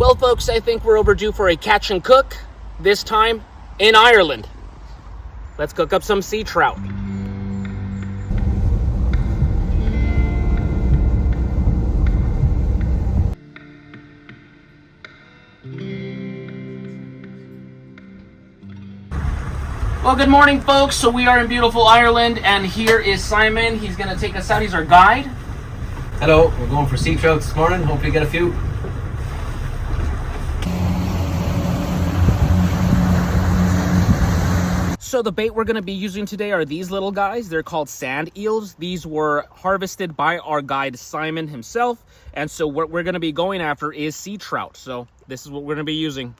Well, folks, I think we're overdue for a catch and cook, this time in Ireland. Let's cook up some sea trout. Well, good morning, folks. So we are in beautiful Ireland, and here is Simon. He's going to take us out. He's our guide. Hello, we're going for sea trout this morning. Hopefully get a few. So the bait we're going to be using today are these little guys. They're called sand eels. These were harvested by our guide Simon himself. And so what we're going to be going after is sea trout. So this is what we're going to be using.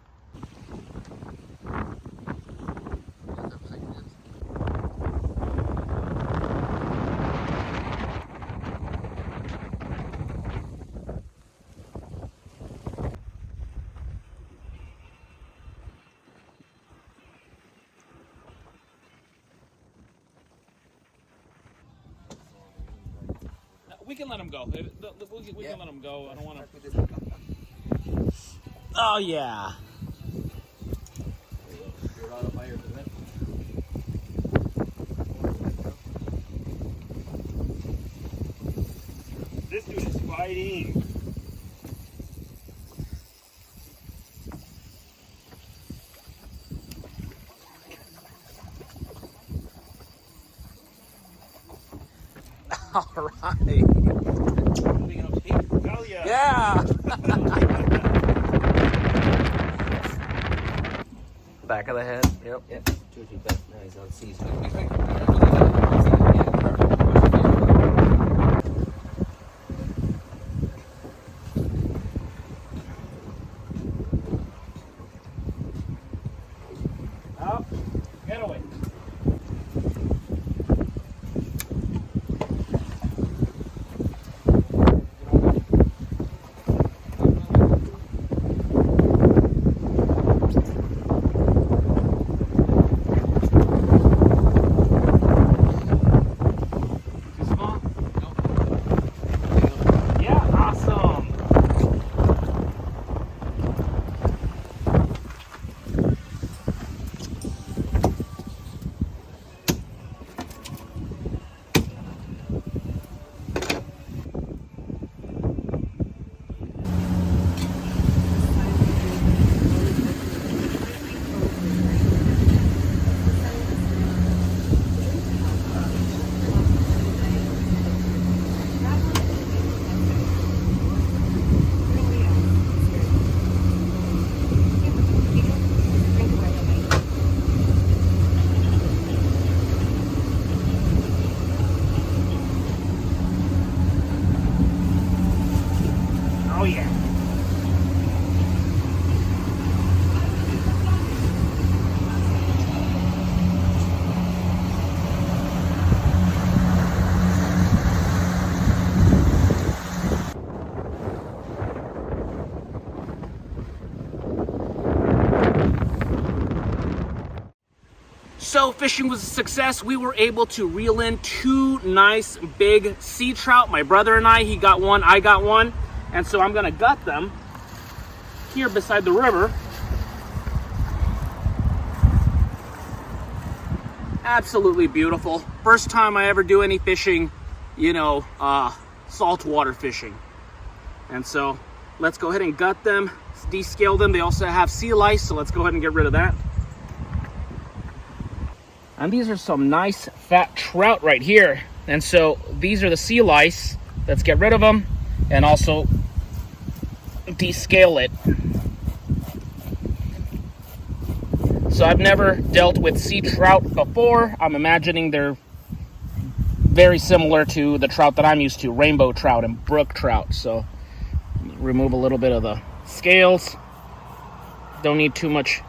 We can let him go. We can let him go. I don't want to. Oh, yeah. This dude is fighting. All right. Hell yeah. Yeah. Back of the head. Yep. Yep. 2 or 3 best. Nice. I'll see. Up. Get away. Oh yeah. So fishing was a success. We were able to reel in 2 nice big sea trout. My brother and I, he got one, I got one. And so I'm gonna gut them here beside the river. Absolutely beautiful. First time I ever do any fishing, saltwater fishing. And so let's go ahead and gut them, descale them. They also have sea lice, so let's go ahead and get rid of that. And these are some nice fat trout right here. And so these are the sea lice. Let's get rid of them and also descale it. So I've never dealt with sea trout before. I'm imagining they're very similar to the trout that I'm used to, rainbow trout and brook trout. So remove a little bit of the scales. Don't need too much.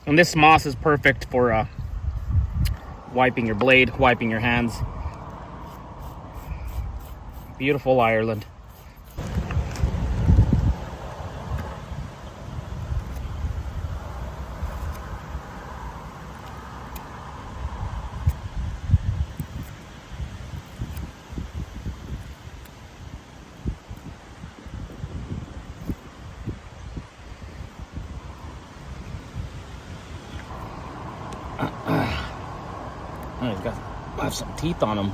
And this moss is perfect for wiping your blade, wiping your hands. Beautiful Ireland. Oh, he's got have some teeth on him.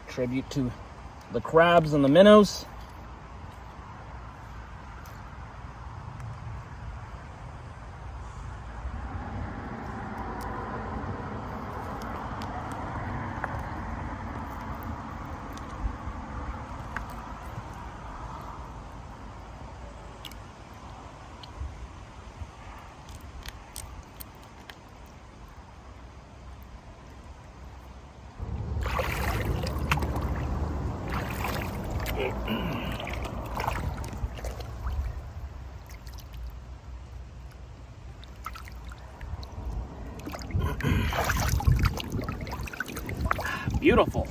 Tribute to the crabs and the minnows. Beautiful.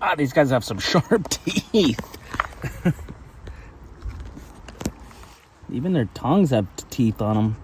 Ah, these guys have some sharp teeth. Even their tongues have teeth on them.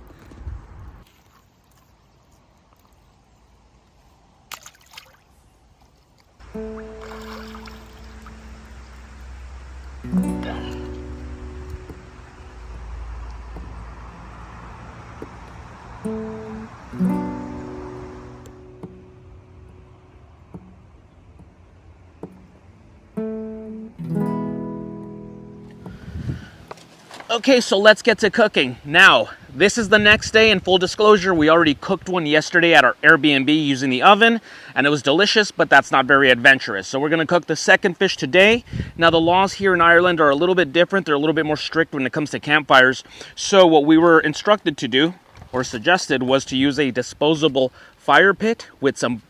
Okay, so let's get to cooking. Now, this is the next day. In full disclosure, we already cooked one yesterday at our Airbnb using the oven, and it was delicious, but that's not very adventurous. So we're gonna cook the second fish today. Now, the laws here in Ireland are a little bit different. They're a little bit more strict when it comes to campfires. So what we were instructed to do, or suggested, was to use a disposable fire pit with some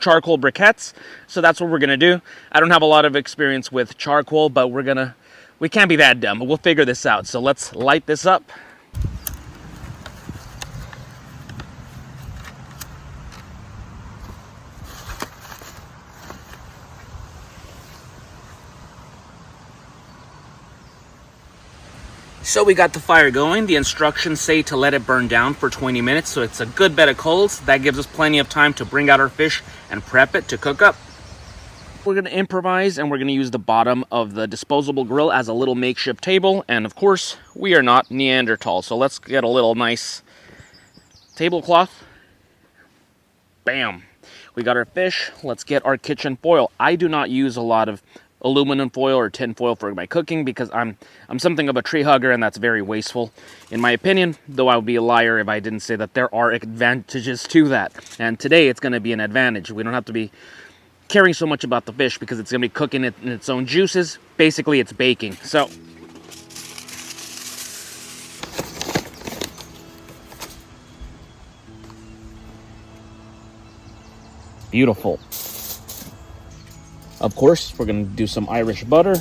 charcoal briquettes. So that's what we're gonna do. I don't have a lot of experience with charcoal, but we can't be that dumb. We'll figure this out. So let's light this up. So we got the fire going. The instructions say to let it burn down for 20 minutes. So it's a good bed of coals. That gives us plenty of time to bring out our fish and prep it to cook up. We're going to improvise, and we're going to use the bottom of the disposable grill as a little makeshift table. And of course, we are not Neanderthal, so let's get a little nice tablecloth. Bam! We got our fish. Let's get our kitchen foil. I do not use a lot of aluminum foil or tin foil for my cooking because I'm something of a tree hugger, and that's very wasteful in my opinion, though I would be a liar if I didn't say that there are advantages to that. And today it's going to be an advantage. We don't have to be caring so much about the fish because it's going to be cooking it in its own juices. Basically, it's baking. So beautiful. Of course, we're going to do some Irish butter.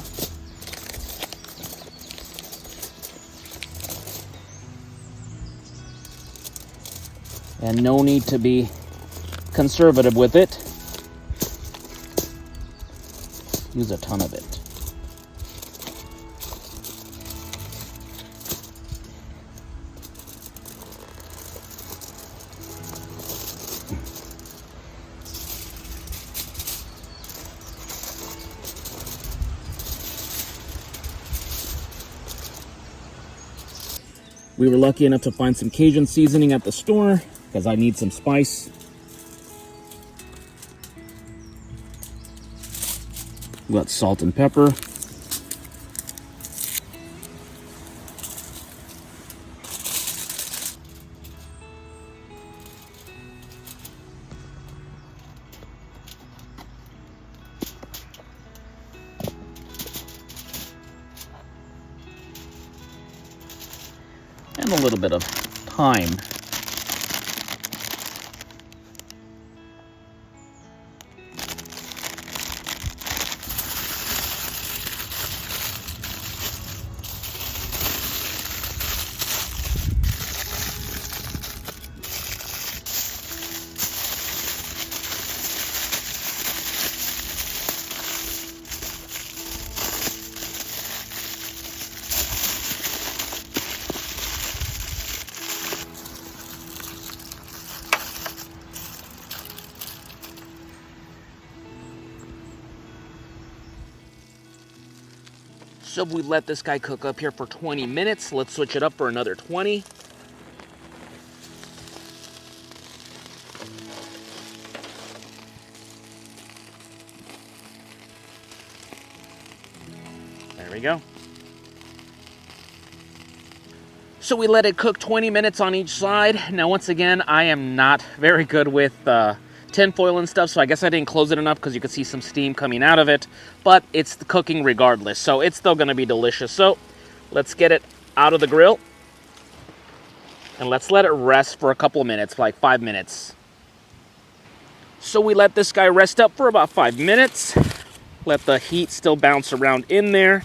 And no need to be conservative with it. Use a ton of it. We were lucky enough to find some Cajun seasoning at the store because I need some spice. We got salt and pepper. And a little bit of thyme. So we let this guy cook up here for 20 minutes. Let's switch it up for another 20. There we go. So we let it cook 20 minutes on each side. Now, once again, I am not very good with tin foil and stuff, so I guess I didn't close it enough because you could see some steam coming out of it. But it's cooking regardless, so it's still going to be delicious. So let's get it out of the grill. And let's let it rest for a couple of minutes, like 5 minutes. So we let this guy rest up for about 5 minutes. Let the heat still bounce around in there.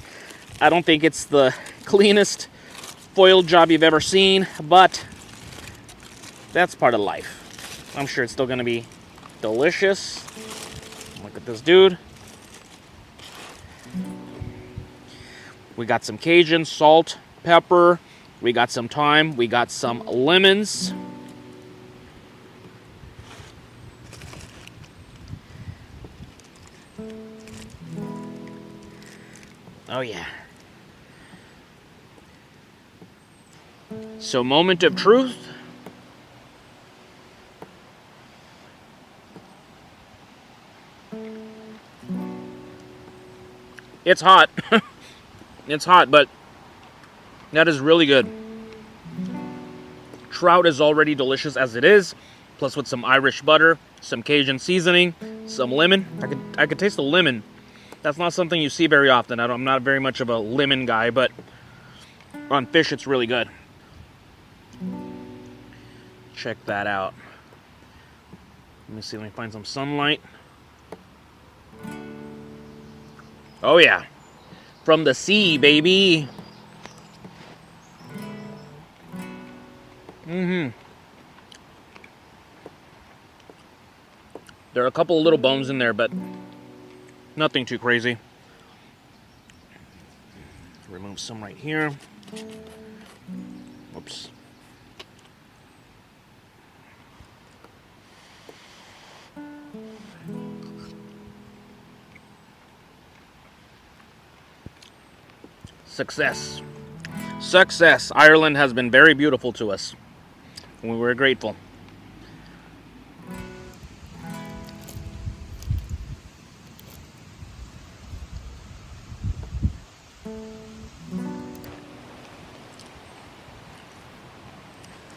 I don't think it's the cleanest foil job you've ever seen, but that's part of life. I'm sure it's still going to be delicious. Look at this dude. We got some Cajun, salt, pepper. We got some thyme. We got some lemons. Oh yeah. So, moment of truth. It's hot. It's hot, but that is really good. Trout is already delicious as it is, plus with some Irish butter, some Cajun seasoning, some lemon. I could taste the lemon. That's not something you see very often. I'm not very much of a lemon guy, but on fish it's really good. Check that out. Let me see, let me find some sunlight. Oh yeah, from the sea, baby. There are a couple of little bones in there, but nothing too crazy. Remove some right here. Whoops. Success. Success. Ireland has been very beautiful to us. We were grateful.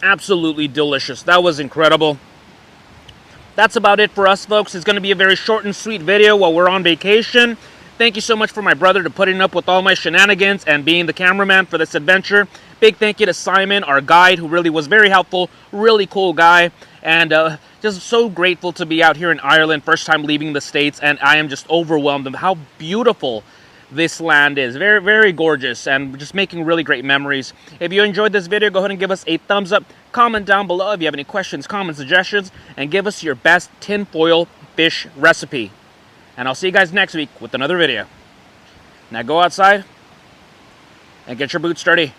Absolutely delicious. That was incredible. That's about it for us, folks. It's going to be a very short and sweet video while we're on vacation. Thank you so much for my brother to putting up with all my shenanigans and being the cameraman for this adventure. Big thank you to Simon, our guide, who really was very helpful. Really cool guy. And just so grateful to be out here in Ireland. First time leaving the States. And I am just overwhelmed with how beautiful this land is. Very, very gorgeous. And just making really great memories. If you enjoyed this video, go ahead and give us a thumbs up. Comment down below if you have any questions, comments, suggestions. And give us your best tinfoil fish recipe. And I'll see you guys next week with another video. Now go outside and get your boots dirty.